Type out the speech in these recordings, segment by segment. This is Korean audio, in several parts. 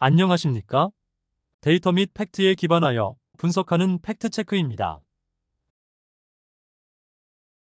안녕하십니까? 데이터 및 팩트에 기반하여 분석하는 팩트체크입니다.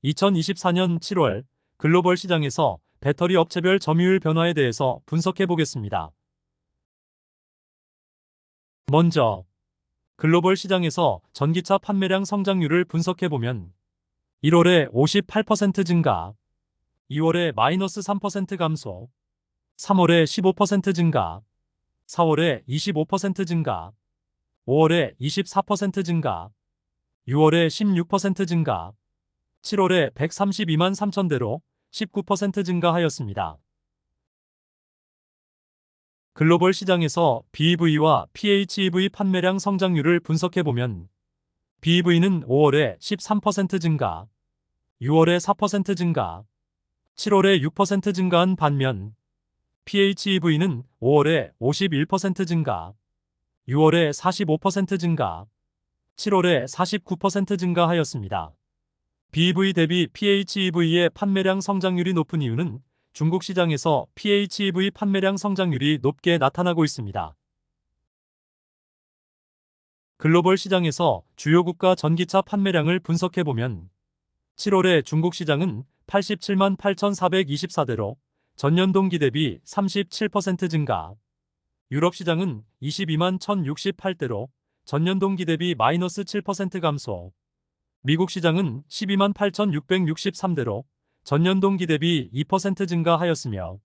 2024년 7월 글로벌 시장에서 배터리 업체별 점유율 변화에 대해서 분석해 보겠습니다. 먼저 글로벌 시장에서 전기차 판매량 성장률을 분석해 보면 1월에 58% 증가, 2월에 -3% 감소, 3월에 15% 증가, 4월에 25% 증가, 5월에 24% 증가, 6월에 16% 증가, 7월에 132만 3천 대로 19% 증가하였습니다. 글로벌 시장에서 BEV와 PHEV 판매량 성장률을 분석해보면 BEV는 5월에 13% 증가, 6월에 4% 증가, 7월에 6% 증가한 반면 PHEV는 5월에 51% 증가, 6월에 45% 증가, 7월에 49% 증가하였습니다. BEV 대비 PHEV의 판매량 성장률이 높은 이유는 중국 시장에서 PHEV 판매량 성장률이 높게 나타나고 있습니다. 글로벌 시장에서 주요 국가 전기차 판매량을 분석해보면 7월에 중국 시장은 87만 8,424대로 전년 동기 대비 37% 증가, 유럽 시장은 22만 1,068대로 전년 동기 대비 -7% 감소, 미국 시장은 12만 8,663대로 전년 동기 대비 2% 증가하였으며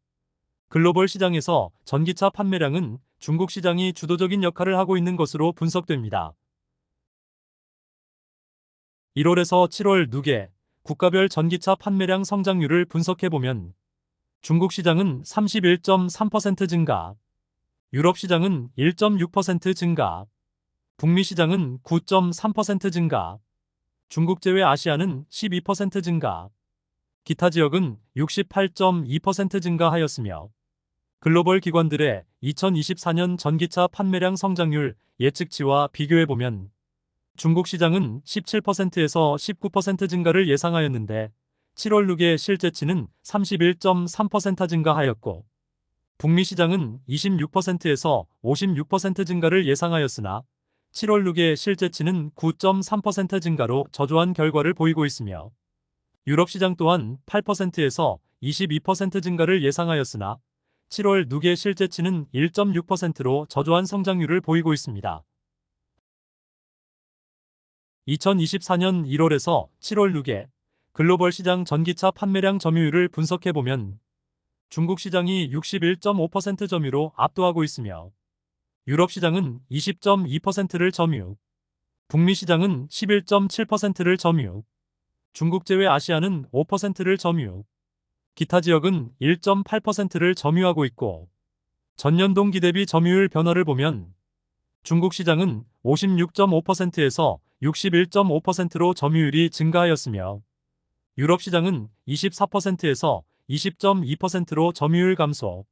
글로벌 시장에서 전기차 판매량은 중국 시장이 주도적인 역할을 하고 있는 것으로 분석됩니다. 1월에서 7월 누계 국가별 전기차 판매량 성장률을 분석해보면 중국 시장은 31.3% 증가, 유럽 시장은 1.6% 증가, 북미 시장은 9.3% 증가, 중국 제외 아시아는 12% 증가, 기타 지역은 68.2% 증가하였으며 글로벌 기관들의 2024년 전기차 판매량 성장률 예측치와 비교해보면 중국 시장은 17%에서 19% 증가를 예상하였는데 7월 누계 실제치는 31.3% 증가하였고 북미 시장은 26%에서 56% 증가를 예상하였으나 7월 누계 실제치는 9.3% 증가로 저조한 결과를 보이고 있으며 유럽 시장 또한 8%에서 22% 증가를 예상하였으나 7월 누계 실제치는 1.6%로 저조한 성장률을 보이고 있습니다. 2024년 1월에서 7월 누계 글로벌 시장 전기차 판매량 점유율을 분석해보면 중국 시장이 61.5% 점유로 압도하고 있으며 유럽 시장은 20.2%를 점유, 북미 시장은 11.7%를 점유, 중국 제외 아시아는 5%를 점유, 기타 지역은 1.8%를 점유하고 있고 전년 동기 대비 점유율 변화를 보면 중국 시장은 56.5%에서 61.5%로 점유율이 증가하였으며 유럽 시장은 24%에서 20.2%로 점유율 감소,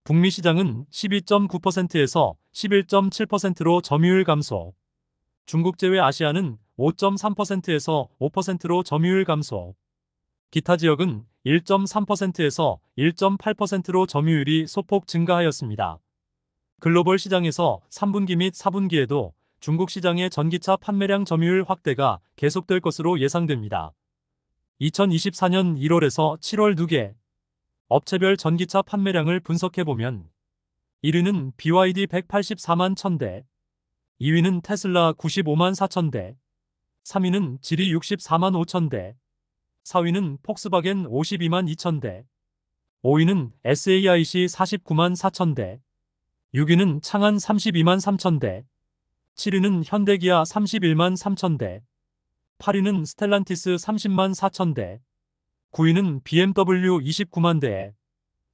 북미 시장은 12.9%에서 11.7%로 점유율 감소, 중국 제외 아시아는 5.3%에서 5%로 점유율 감소, 기타 지역은 1.3%에서 1.8%로 점유율이 소폭 증가하였습니다. 글로벌 시장에서 3분기 및 4분기에도 중국 시장의 전기차 판매량 점유율 확대가 계속될 것으로 예상됩니다. 2024년 1월에서 7월 누계 업체별 전기차 판매량을 분석해보면 1위는 BYD 184만 1000대, 2위는 테슬라 95만 4000대, 3위는 지리 64만 5000대, 4위는 폭스바겐 52만 2000대, 5위는 SAIC 49만 4000대, 6위는 창안 32만 3000대, 7위는 현대기아 31만 3000대, 8위는 스텔란티스 30만 4000대, 9위는 BMW 29만 대,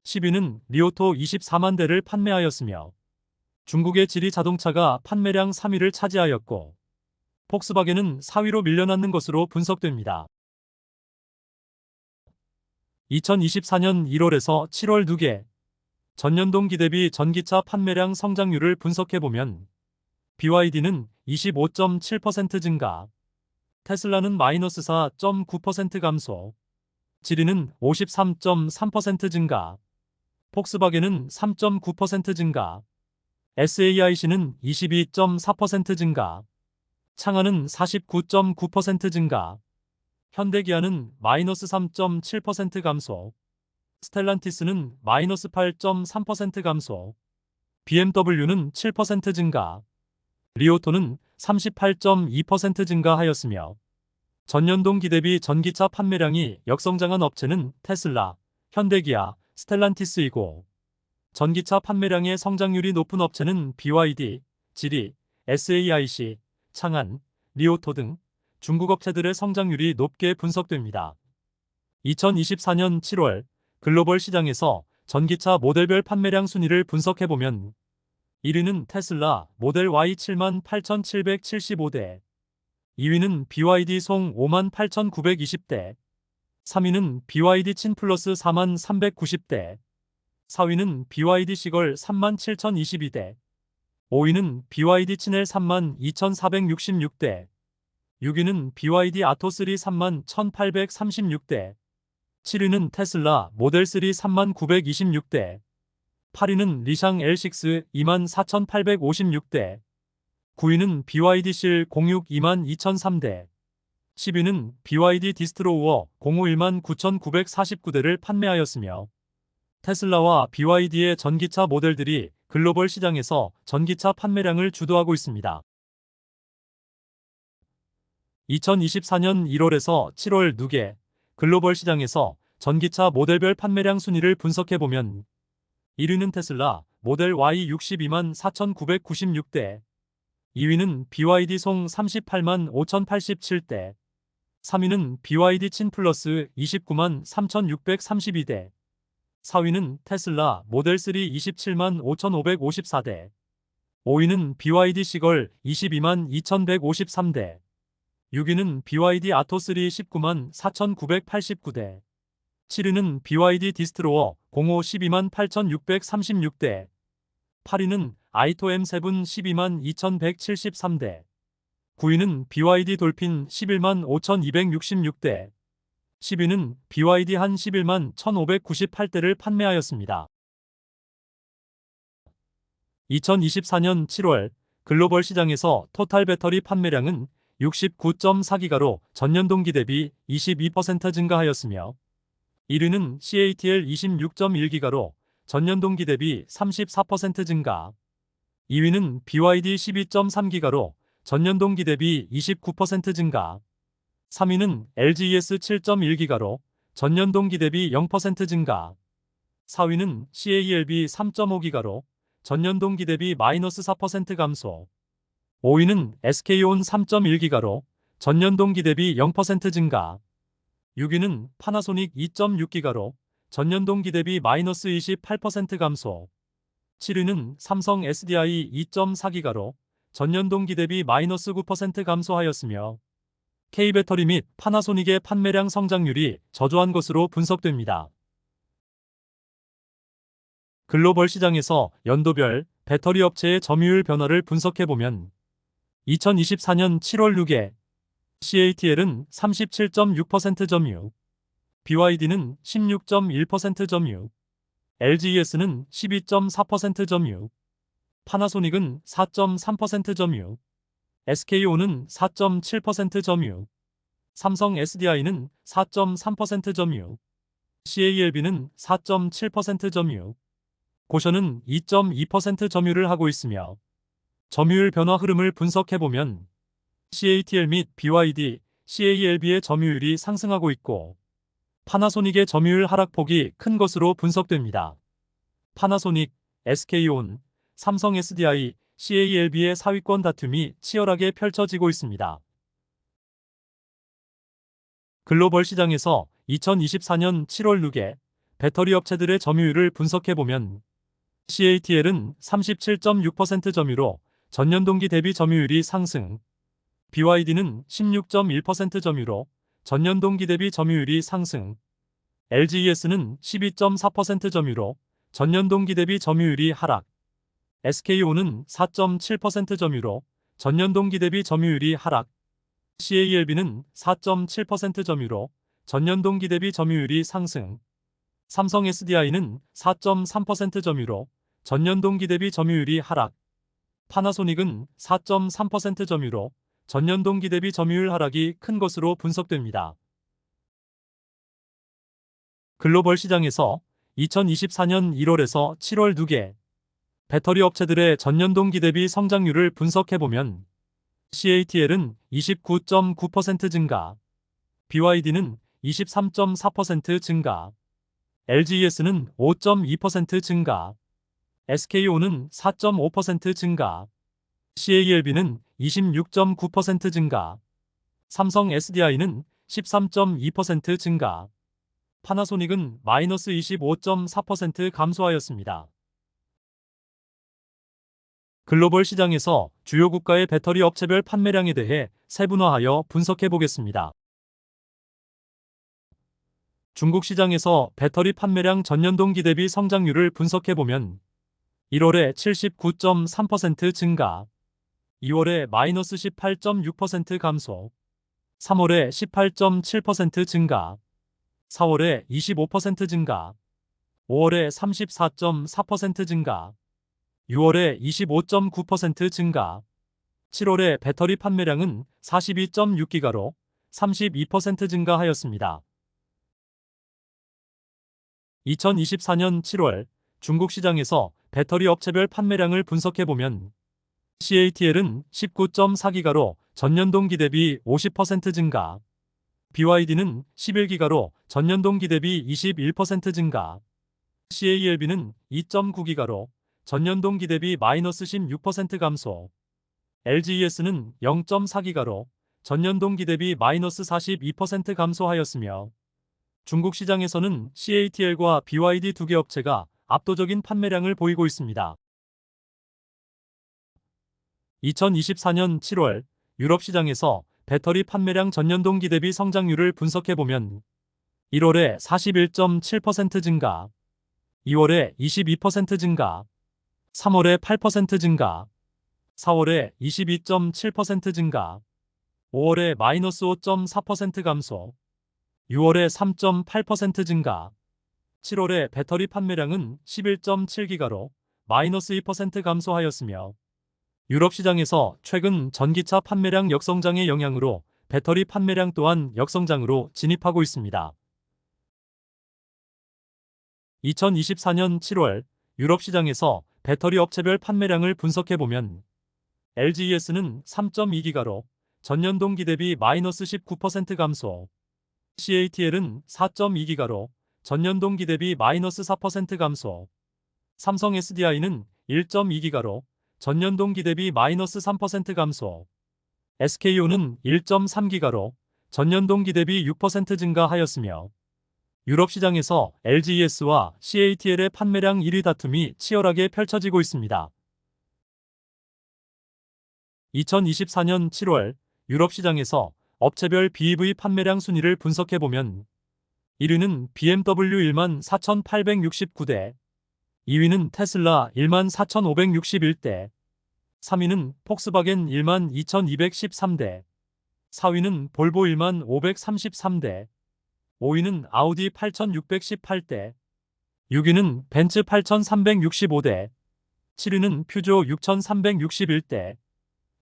10위는 리오토 24만 대를 판매하였으며 중국의 지리 자동차가 판매량 3위를 차지하였고 폭스바겐은 4위로 밀려났는 것으로 분석됩니다. 2024년 1월에서 7월 누계 전년 동기 대비 전기차 판매량 성장률을 분석해보면 BYD는 25.7% 증가, 테슬라는 -4.9% 감소, 지리는 53.3% 증가, 폭스바겐은 3.9% 증가, SAIC는 22.4% 증가, 창한은 49.9% 증가, 현대기아는 마이너스 3.7% 감소, 스텔란티스는 마이너스 8.3% 감소, BMW는 7% 증가, 리오토는 38.2% 증가하였으며 전년 동기 대비 전기차 판매량이 역성장한 업체는 테슬라, 현대기아, 스텔란티스이고 전기차 판매량의 성장률이 높은 업체는 BYD, 지리, SAIC, 창한, 리오토 등 중국 업체들의 성장률이 높게 분석됩니다. 2024년 7월 글로벌 시장에서 전기차 모델별 판매량 순위를 분석해보면 1위는 테슬라 모델 Y 78,775대, 2위는 BYD 송 58,920대, 3위는 BYD 친 플러스 43,390대, 4위는 BYD 시걸 37,022대, 5위는 BYD 친엘 32,466대, 6위는 BYD 아토3 31,836대, 7위는 테슬라 모델 3 3926대, 8위는 리샹 L6 24,856대, 9위는 BYD 실 06 22,003대, 10위는 BYD 디스트로 우어 05 19,949대를 판매하였으며 테슬라와 BYD의 전기차 모델들이 글로벌 시장에서 전기차 판매량을 주도하고 있습니다. 2024년 1월에서 7월 누계 글로벌 시장에서 전기차 모델별 판매량 순위를 분석해보면 1위는 테슬라 모델 Y 62만 4,996대, 2위는 BYD 송 38만 5,087대, 3위는 BYD 친 플러스 29만 3,632대, 4위는 테슬라 모델 3 27만 5,554대, 5위는 BYD 시걸 22만 2,153대, 6위는 BYD 아토3 19만 4,989대, 7위는 BYD 디스트로어 05 12만 8,636대, 8위는 아이토 M7 12만 2,173대, 9위는 BYD 돌핀 11만 5,266대, 10위는 BYD 한 11만 1,598대를 판매하였습니다. 2024년 7월 글로벌 시장에서 토탈 배터리 판매량은 69.4기가로 전년 동기 대비 22% 증가하였으며 1위는 CATL 26.1기가로 전년 동기 대비 34% 증가, 2위는 BYD 12.3기가로 전년 동기 대비 29% 증가, 3위는 LGES 7.1기가로 전년 동기 대비 0% 증가, 4위는 CALB 3.5기가로 전년 동기 대비 마이너스 4% 감소, 5위는 SK온 3.1기가로 전년 동기 대비 0% 증가, 6위는 파나소닉 2.6기가로 전년 동기 대비 마이너스 28% 감소, 7위는 삼성 SDI 2.4기가로 전년 동기 대비 마이너스 9% 감소하였으며 K배터리 및 파나소닉의 판매량 성장률이 저조한 것으로 분석됩니다. 글로벌 시장에서 연도별 배터리 업체의 점유율 변화를 분석해보면 2024년 7월 누계 CATL은 37.6% 점유, BYD는 16.1% 점유, LGES는 12.4% 점유, 파나소닉은 4.3% 점유, SK온은 4.7% 점유, 삼성 SDI는 4.3% 점유, CALB는 4.7% 점유, 고션은 2.2% 점유를 하고 있으며 점유율 변화 흐름을 분석해보면 CATL 및 BYD, CALB의 점유율이 상승하고 있고 파나소닉의 점유율 하락폭이 큰 것으로 분석됩니다. 파나소닉, SK온, 삼성 SDI, CALB의 사위권 다툼이 치열하게 펼쳐지고 있습니다. 글로벌 시장에서 2024년 7월 누계 배터리 업체들의 점유율을 분석해보면 CATL은 37.6% 점유로 전년 동기 대비 점유율이 상승, BYD는 16.1% 점유로 전년 동기 대비 점유율이 상승, LGES는 12.4% 점유로 전년 동기 대비 점유율이 하락, SK온은 4.7% 점유로 전년 동기 대비 점유율이 하락, CALB는 4.7% 점유로 전년 동기 대비 점유율이 상승, 삼성 SDI는 4.3% 점유로 전년 동기 대비 점유율이 하락, 파나소닉은 4.3% 점유로 전년 동기 대비 점유율 하락이 큰 것으로 분석됩니다. 글로벌 시장에서 2024년 1월에서 7월 2개 배터리 업체들의 전년 동기 대비 성장률을 분석해보면 CATL은 29.9% 증가, BYD는 23.4% 증가, LGES는 5.2% 증가, SKO는 4.5% 증가, CALB는 26.9% 증가, 삼성 SDI는 13.2% 증가, 파나소닉은 마이너스 25.4% 감소하였습니다. 글로벌 시장에서 주요 국가의 배터리 업체별 판매량에 대해 세분화하여 분석해 보겠습니다. 중국 시장에서 배터리 판매량 전년 동기 대비 성장률을 분석해 보면 1월에 79.3% 증가, 2월에 마이너스 18.6% 감소, 3월에 18.7% 증가, 4월에 25% 증가, 5월에 34.4% 증가, 6월에 25.9% 증가, 7월에 배터리 판매량은 42.6기가로 32% 증가하였습니다. 2024년 7월 중국 시장에서 배터리 업체별 판매량을 분석해보면 CATL은 19.4기가로 전년 동기 대비 50% 증가, BYD는 11기가로 전년 동기 대비 21% 증가, CALB는 2.9기가로 전년 동기 대비 마이너스 16% 감소, LGES는 0.4기가로 전년 동기 대비 마이너스 42% 감소하였으며 중국 시장에서는 CATL과 BYD 두 개 업체가 압도적인 판매량을 보이고 있습니다. 2024년 7월 유럽 시장에서 배터리 판매량 전년 동기 대비 성장률을 분석해보면 1월에 41.7% 증가, 2월에 22% 증가, 3월에 8% 증가, 4월에 22.7% 증가, 5월에 마이너스 5.4% 감소, 6월에 3.8% 증가, 7월에 배터리 판매량은 11.7기가로 마이너스 2% 감소하였으며 유럽 시장에서 최근 전기차 판매량 역성장의 영향으로 배터리 판매량 또한 역성장으로 진입하고 있습니다. 2024년 7월 유럽 시장에서 배터리 업체별 판매량을 분석해보면 LGES는 3.2기가로 전년 동기 대비 마이너스 19% 감소, CATL은 4.2기가로 전년 동기 대비 마이너스 4% 감소, 삼성 SDI는 1.2기가로 전년 동기 대비 마이너스 3% 감소, SKO는 1.3기가로 전년 동기 대비 6% 증가하였으며 유럽 시장에서 LGES와 CATL의 판매량 1위 다툼이 치열하게 펼쳐지고 있습니다. 2024년 7월 유럽 시장에서 업체별 BEV 판매량 순위를 분석해보면 1위는 BMW 14,869대, 2위는 테슬라 14,561대, 3위는 폭스바겐 12,213대, 4위는 볼보 1533대, 5위는 아우디 8,618대, 6위는 벤츠 8,365대, 7위는 퓨조 6,361대,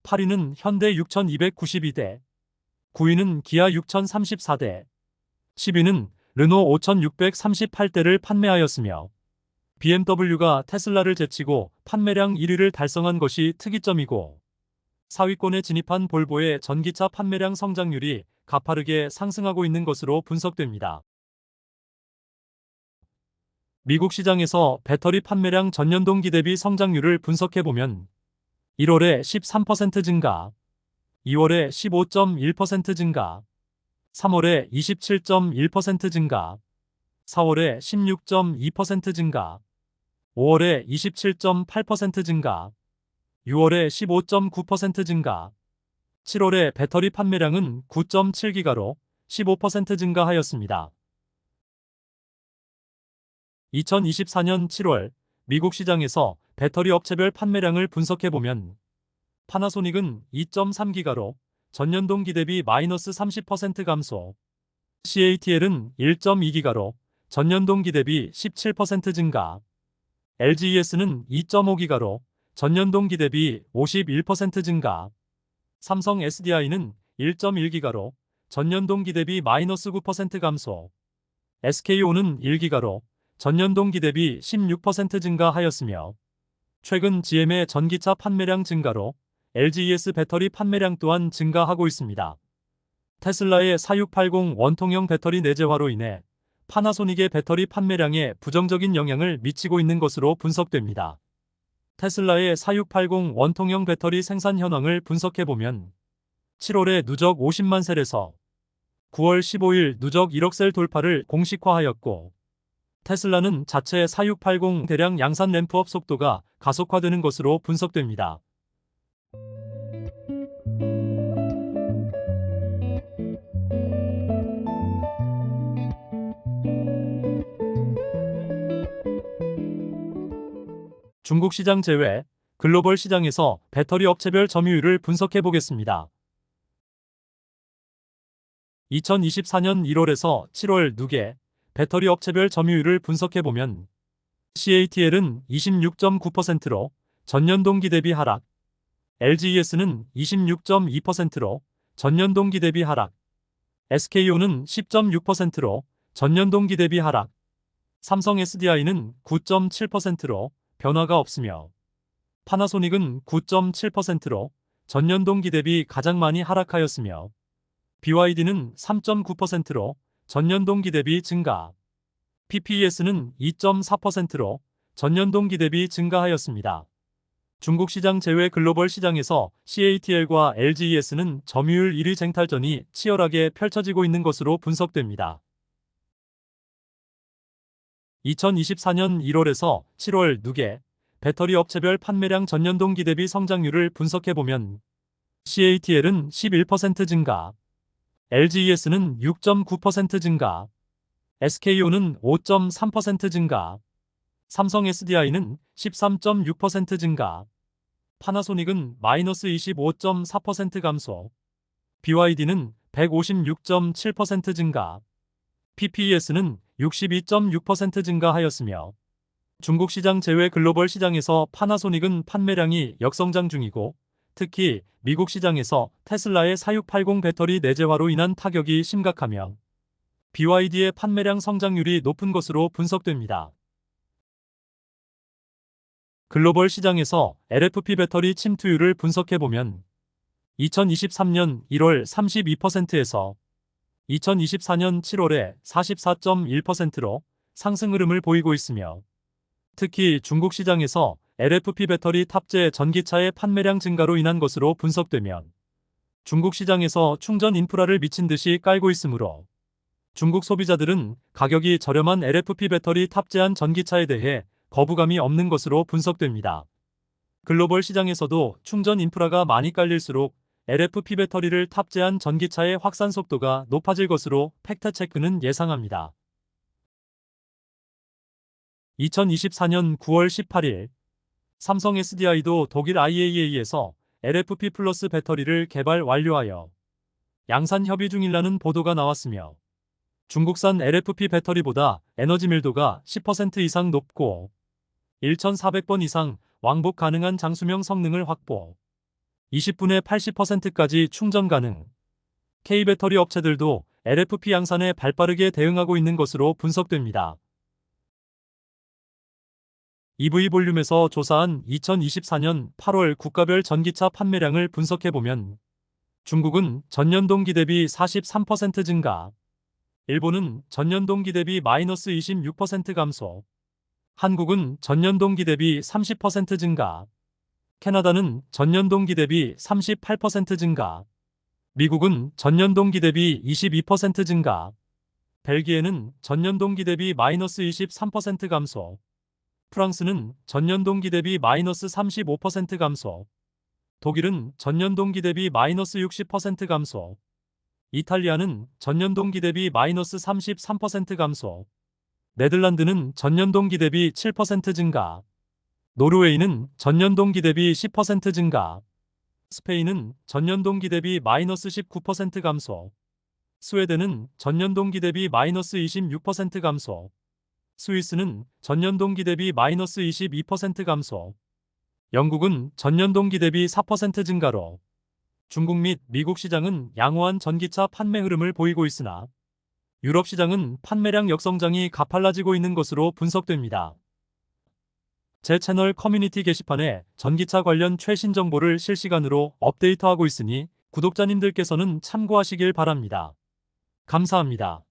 8위는 현대 6,292대, 9위는 기아 6,034대, 10위는 르노 5,638대를 판매하였으며 BMW가 테슬라를 제치고 판매량 1위를 달성한 것이 특이점이고 4위권에 진입한 볼보의 전기차 판매량 성장률이 가파르게 상승하고 있는 것으로 분석됩니다. 미국 시장에서 배터리 판매량 전년 동기 대비 성장률을 분석해보면 1월에 13% 증가, 2월에 15.1% 증가, 3월에 27.1% 증가, 4월에 16.2% 증가, 5월에 27.8% 증가, 6월에 15.9% 증가, 7월에 배터리 판매량은 9.7기가로 15% 증가하였습니다. 2024년 7월 미국 시장에서 배터리 업체별 판매량을 분석해보면 파나소닉은 2.3기가로 전년 동기 대비 마이너스 30% 감소, CATL은 1.2기가로 전년 동기 대비 17% 증가, LGES는 2.5기가로 전년 동기 대비 51% 증가. 삼성 SDI는 1.1기가로 전년 동기 대비 마이너스 9% 감소. SK온은 1기가로 전년 동기 대비 16% 증가하였으며 최근 GM의 전기차 판매량 증가로 LGES 배터리 판매량 또한 증가하고 있습니다. 테슬라의 4680 원통형 배터리 내재화로 인해 파나소닉의 배터리 판매량에 부정적인 영향을 미치고 있는 것으로 분석됩니다. 테슬라의 4680 원통형 배터리 생산 현황을 분석해보면 7월에 누적 50만 셀에서 9월 15일 누적 1억 셀 돌파를 공식화하였고 테슬라는 자체 4680 대량 양산 램프업 속도가 가속화되는 것으로 분석됩니다. 중국 시장 제외, 글로벌 시장에서 배터리 업체별 점유율을 분석해 보겠습니다. 2024년 1월에서 7월 누계 배터리 업체별 점유율을 분석해 보면 CATL은 26.9%로 전년 동기 대비 하락, LGES는 26.2%로 전년 동기 대비 하락, SK온은 10.6%로 전년 동기 대비 하락, 삼성 SDI는 9.7%로 변화가 없으며 파나소닉은 9.7%로 전년 동기 대비 가장 많이 하락하였으며 BYD는 3.9%로 전년 동기 대비 증가, PPES는 2.4%로 전년 동기 대비 증가하였습니다. 중국 시장 제외 글로벌 시장에서 CATL과 LGES는 점유율 1위 쟁탈전이 치열하게 펼쳐지고 있는 것으로 분석됩니다. 2024년 1월에서 7월 누계 배터리 업체별 판매량 전년 동기 대비 성장률을 분석해보면 CATL은 11% 증가, LGES는 6.9% 증가, SK온은 5.3% 증가, 삼성 SDI는 13.6% 증가, 파나소닉은 마이너스 25.4% 감소, BYD는 156.7% 증가, PPES는 62.6% 증가하였으며 중국 시장 제외 글로벌 시장에서 파나소닉은 판매량이 역성장 중이고 특히 미국 시장에서 테슬라의 4680 배터리 내재화로 인한 타격이 심각하며 BYD의 판매량 성장률이 높은 것으로 분석됩니다. 글로벌 시장에서 LFP 배터리 침투율을 분석해보면 2023년 1월 32%에서 2024년 7월에 44.1%로 상승 흐름을 보이고 있으며 특히 중국 시장에서 LFP 배터리 탑재 전기차의 판매량 증가로 인한 것으로 분석되며 중국 시장에서 충전 인프라를 미친 듯이 깔고 있으므로 중국 소비자들은 가격이 저렴한 LFP 배터리 탑재한 전기차에 대해 거부감이 없는 것으로 분석됩니다. 글로벌 시장에서도 충전 인프라가 많이 깔릴수록 LFP 배터리를 탑재한 전기차의 확산 속도가 높아질 것으로 팩트체크는 예상합니다. 2024년 9월 18일 삼성 SDI도 독일 IAEA에서 LFP 플러스 배터리를 개발 완료하여 양산 협의 중이라는 보도가 나왔으며 중국산 LFP 배터리보다 에너지 밀도가 10% 이상 높고 1400번 이상 왕복 가능한 장수명 성능을 확보, 20분에 80%까지 충전 가능. K배터리 업체들도 LFP 양산에 발빠르게 대응하고 있는 것으로 분석됩니다. EV 볼륨에서 조사한 2024년 8월 국가별 전기차 판매량을 분석해보면 중국은 전년 동기 대비 43% 증가, 일본은 전년 동기 대비 마이너스 26% 감소, 한국은 전년 동기 대비 30% 증가, 캐나다는 전년 동기 대비 38% 증가, 미국은 전년 동기 대비 22% 증가, 벨기에는 전년 동기 대비 마이너스 23% 감소, 프랑스는 전년 동기 대비 마이너스 35% 감소, 독일은 전년 동기 대비 마이너스 60% 감소, 이탈리아는 전년 동기 대비 마이너스 33% 감소, 네덜란드는 전년 동기 대비 7% 증가, 노르웨이는 전년 동기 대비 10% 증가, 스페인은 전년 동기 대비 마이너스 19% 감소, 스웨덴은 전년 동기 대비 마이너스 26% 감소, 스위스는 전년 동기 대비 마이너스 22% 감소, 영국은 전년 동기 대비 4% 증가로 중국 및 미국 시장은 양호한 전기차 판매 흐름을 보이고 있으나 유럽 시장은 판매량 역성장이 가팔라지고 있는 것으로 분석됩니다. 제 채널 커뮤니티 게시판에 전기차 관련 최신 정보를 실시간으로 업데이트하고 있으니 구독자님들께서는 참고하시길 바랍니다. 감사합니다.